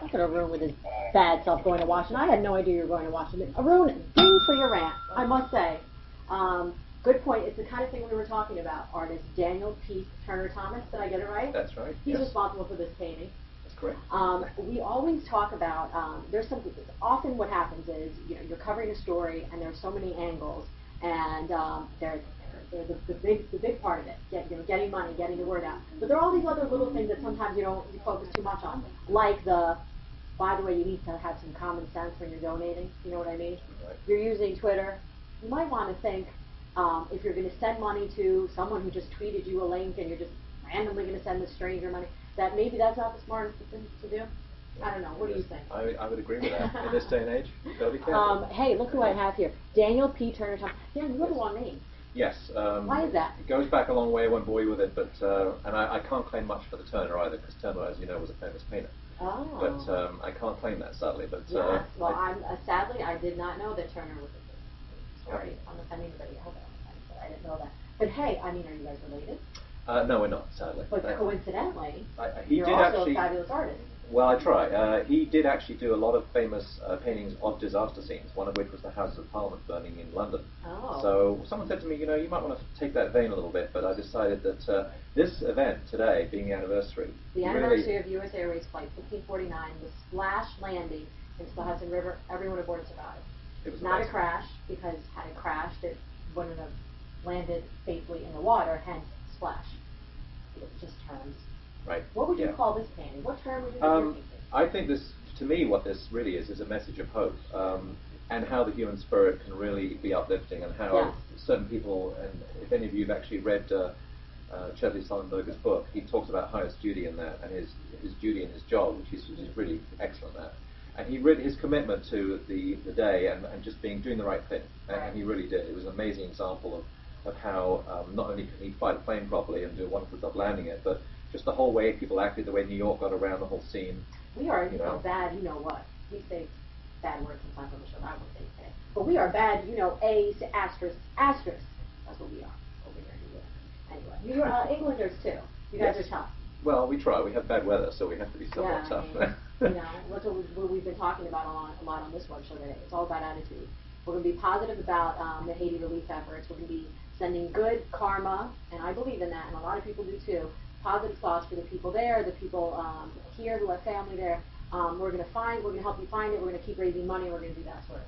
Look at Arun with his bad self going to Washington. I had no idea you were going to Washington. Arun, ding for your rant, I must say. Good point. It's the kind of thing we were talking about. Artist Daniel P. Turner Thomas. Did I get it right? That's right. He's yes. responsible for this painting. That's correct. We always talk about, there's some, often what happens is, you're covering a story and there's so many angles, and they're the big part of it, getting money, getting the word out. But there are all these other little things that sometimes you focus too much on, like by the way, you need to have some common sense when you're donating. You know what I mean? Right. You're using Twitter. You might want to think, if you're going to send money to someone who just tweeted you a link and you're just randomly going to send a stranger money, that maybe that's not the smartest thing to do. I don't know. What do you think? I would agree with that. In this day and age, you've got to be careful. Hey, look who I have here. Daniel P. Turner Thomas. Dan, you have a long name. Yes. Why is that? It goes back a long way. I won't bore you with it, but and I can't claim much for the Turner either, because Turner, as you know, was a famous painter. Oh. But I can't claim that, sadly. But yes. Well, sadly, I did not know that Turner was a story. I'm offending anybody. I hope I don't offend, but I didn't know that. But hey, I mean, are you guys related? No, we're not, sadly. But coincidentally, he you're did also actually, a fabulous artist. Well, I try. He did actually do a lot of famous paintings of disaster scenes, one of which was the Houses of Parliament burning in London. Oh. So someone said to me, you want to take that vein a little bit, but I decided that this event today, being the anniversary... The anniversary of U.S. Airways Flight 1549, the splash landing into the Hudson River, everyone aboard survived. It was not amazing. A crash, because had it crashed, it wouldn't have landed safely in the water, hence splash. It just terms. Right. What would you call this painting? What term would you give it? I think this, to me, what this really is a message of hope, and how the human spirit can really be uplifting, and how certain people, and if any of you have actually read Chesley Sullenberger's book, he talks about highest duty in that, and his duty in his job, which is really excellent at. And he really, his commitment to the day and just doing the right thing, and he really did. It was an amazing example of how not only can he fight a plane properly and do a wonderful job landing it, but just the whole way people acted, the way New York got around the whole scene. We are bad, what? We say bad words sometimes on the show, I won't say it. But we are bad, A's to asterisk. That's what we are over here in New York. Anyway, New York, Englanders too. You guys are tough. Well, we try. We have bad weather, so we have to be somewhat tough. That's what we've been talking about a lot on this web show today. It's all about attitude. We're going to be positive about the Haiti relief efforts. We're going to be sending good karma, and I believe in that, and a lot of people do too. Positive thoughts for the people there, the people here who have family there. We're going to help you find it. We're going to keep raising money. We're going to do that sort of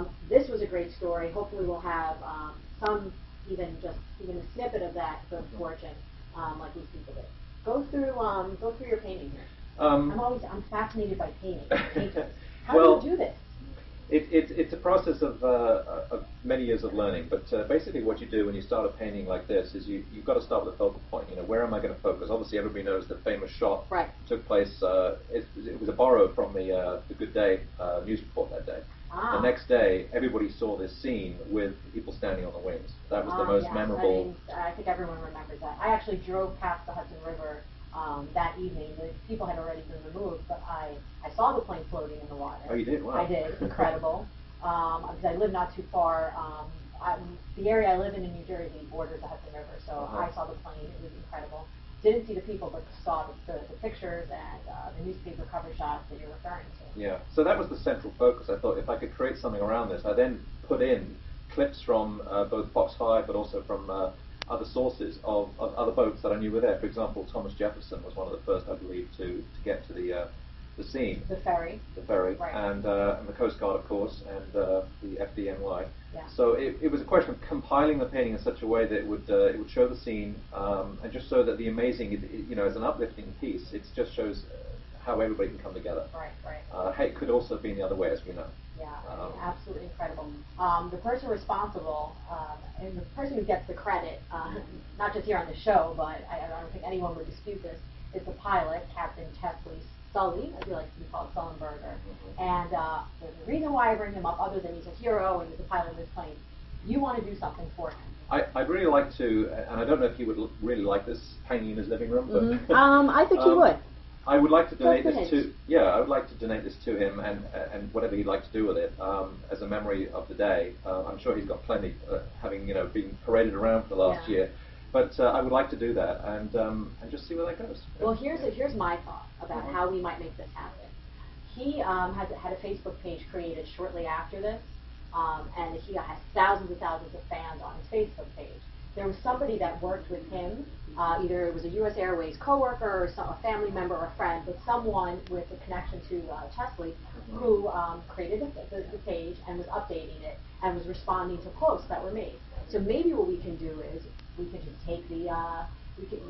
thing. This was a great story. Hopefully, we'll have even a snippet of that good fortune, like these people did. Go through your painting here. I'm fascinated by painting. How do you do this? It's a process of many years of learning, but basically what you do when you start a painting like this is you've got to start with a focal point. Where am I going to focus? Obviously, everybody knows the famous shot took place. It was borrowed from the Good Day news report that day. The next day, everybody saw this scene with people standing on the wings. That was the most memorable. I think everyone remembers that. I actually drove past the Hudson River that evening. The people had already been removed, but I saw the plane floating in the water. Oh, you did? Wow. I did. Incredible. Because I live not too far. The area I live in New Jersey borders the Hudson River, so I saw the plane. It was incredible. Didn't see the people, but saw the pictures and the newspaper cover shots that you're referring to. Yeah. So that was the central focus. I thought if I could create something around this, I then put in clips from both Fox 5, but also from other sources of other boats that I knew were there. For example, Thomas Jefferson was one of the first, I believe, to get to the scene. The ferry. The ferry, right. And the Coast Guard, of course, and the FDNY. Yeah. So it was a question of compiling the painting in such a way that it would show the scene, and just so that the amazing, as an uplifting piece, it just shows how everybody can come together. Right. It could also have been the other way, as we know. Yeah, absolutely incredible. The person responsible, and the person who gets the credit, not just here on the show, but I don't think anyone would dispute this, is the pilot, Captain Chesley Sully, as he likes to be called, Sullenberger. And the reason why I bring him up, other than he's a hero and he's the pilot of this plane, you want to do something for him. I'd really like to, and I don't know if he would really like this hanging in his living room, but I think he would. I would like to donate this to. Yeah, I would like to donate this to him, and whatever he'd like to do with it, as a memory of the day. I'm sure he's got plenty, having been paraded around for the last year. But I would like to do that, and just see where that goes. Well, here's my thought about how we might make this happen. He had a Facebook page created shortly after this, and he has thousands and thousands of fans on his Facebook page. There was somebody that worked with him, either it was a U.S. Airways coworker or a family member or a friend, but someone with a connection to Chesley who created the page and was updating it and was responding to posts that were made. So maybe what we can do is we can just take we can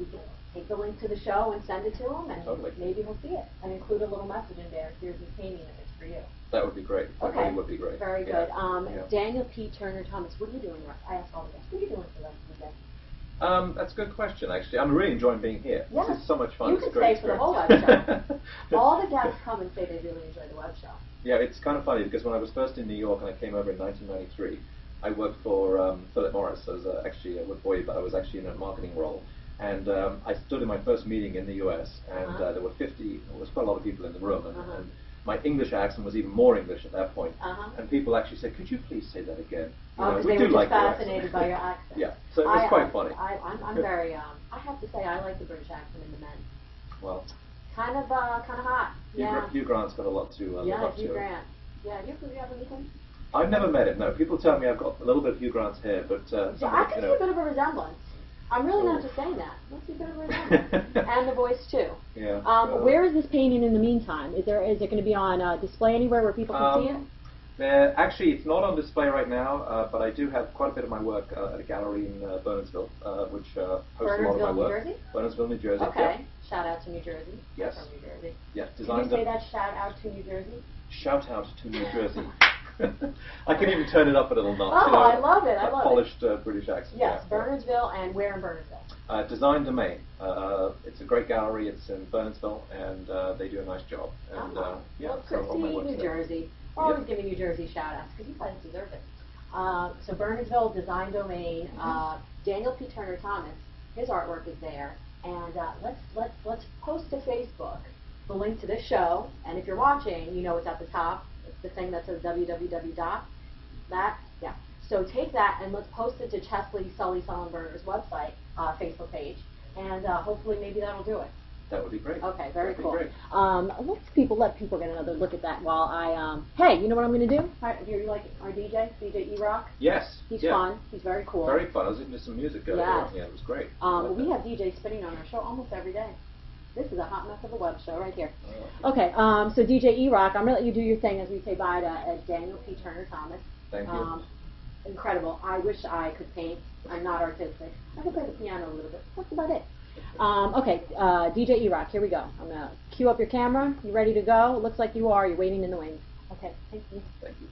take the link to the show and send it to him, and Totally. maybe he'll see it and include a little message in there. Here's this painting if it's for you. That would be great. That Okay. really would be great. Very Yeah. good. Daniel P. Turner Thomas, what are you doing? I asked all the guests. What are you doing for the rest of the day? That's a good question, actually. I'm really enjoying being here. Yes. This is so much fun. You It's a could great stay for the whole web experience. show. All the guests come and say they really enjoy the web show. Yeah, it's kind of funny because when I was first in New York and I came over in 1993, I worked for Philip Morris. I was actually a boy, but I was actually in a marketing role. And I stood in my first meeting in the U.S. and there were 50. There was quite a lot of people in the room, and my English accent was even more English at that point. And people actually said, "Could you please say that again?" Because they were just fascinated by your accent. Yeah, so it was quite funny. I'm very. I have to say, I like the British accent in the men. Well, kind of hot. Yeah. Hugh Grant's got a lot to live up to. Hugh Grant. Yeah, you have anything? I've never met him. No, people tell me I've got a little bit of Hugh Grant's hair, but I can see a bit of a resemblance. I'm really not just saying that. Let's see a bit of a resemblance. And the voice too. Yeah. Where is this painting in the meantime? Is it going to be on display anywhere where people can see it? Actually, it's not on display right now, but I do have quite a bit of my work at a gallery in Bernardsville, which hosts a lot of my work. Bernardsville, New Jersey. Okay. Yeah. Shout out to New Jersey. Yes. I'm from New Jersey. Yeah. Can you say that? Shout out to New Jersey. Shout out to New Jersey. I can even turn it up a little notch. Oh, I love it. I love polished British accent. Yes, yeah. Bernardsville, and where in Bernardsville? Design Domain. It's a great gallery. It's in Bernardsville, and they do a nice job. And yeah, well, so all my Christy, work's New there. Jersey. We're always giving New Jersey shout-outs because you guys deserve it. So Bernardsville, Design Domain, Daniel P. Turner Thomas, his artwork is there, and let's post to Facebook the link to this show. And if you're watching, you know it's at the top. It's the thing that says www. Yeah. So take that and let's post it to Chesley Sully Sullenberger's website, Facebook page, and hopefully maybe that'll do it. That would be great. Okay, very That'd cool. Be great. Let people get another look at that while I hey, you know what I'm going to do? You like our DJ E-Rock? Yes. He's yeah. fun. He's very cool. Very fun. I was listening to some music earlier. Yes. Yeah, it was great. We have DJs spinning on our show almost every day. This is a hot mess of a web show right here. Oh. Okay, so DJ E-Rock, I'm going to let you do your thing as we say bye to Daniel P. Turner Thomas. Thank you. Incredible. I wish I could paint. I'm not artistic. I can play the piano a little bit. That's about it. Okay, DJ E-Rock, here we go. I'm going to cue up your camera. You ready to go? It looks like you are. You're waiting in the wings. Okay, thank you. Thank you.